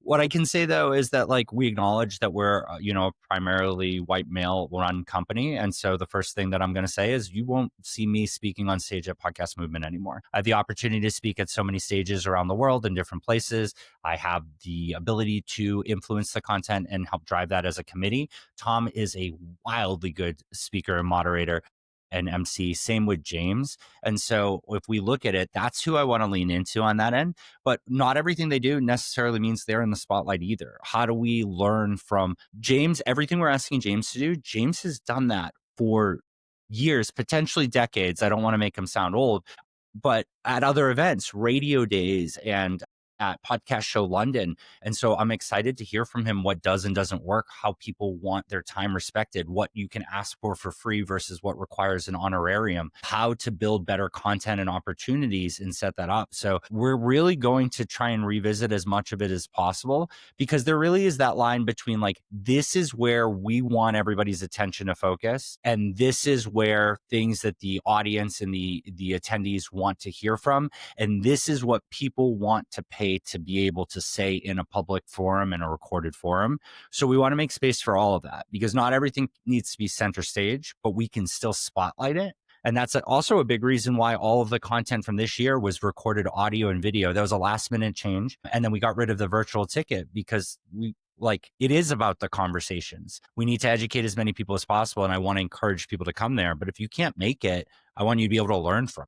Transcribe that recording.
What I can say though is that like we acknowledge that we're, a primarily white male run company. And so the first thing that I'm going to say is you won't see me speaking on stage at Podcast Movement anymore. I have the opportunity to speak at so many stages around the world in different places. I have the ability to influence the content and help drive that as a committee. Tom is a wildly good speaker and moderator and MC, same with James. And so if we look at it, that's who I want to lean into on that end. But not everything they do necessarily means they're in the spotlight either. How do we learn from James? Everything we're asking James to do, James has done that for years, potentially decades. I don't want to make him sound old, but at other events, radio days and at Podcast Show London. And so I'm excited to hear from him what does and doesn't work, how people want their time respected, what you can ask for free versus what requires an honorarium, how to build better content and opportunities and set that up. So we're really going to try and revisit as much of it as possible, because there really is that line between like, this is where we want everybody's attention to focus. And this is where things that the audience and the attendees want to hear from. And this is what people want to pay to be able to say in a public forum and a recorded forum. So we want to make space for all of that, because not everything needs to be center stage, but we can still spotlight it. And that's also a big reason why all of the content from this year was recorded audio and video. That was a last minute change. And then we got rid of the virtual ticket because it is about the conversations. We need to educate as many people as possible. And I want to encourage people to come there. But if you can't make it, I want you to be able to learn from it.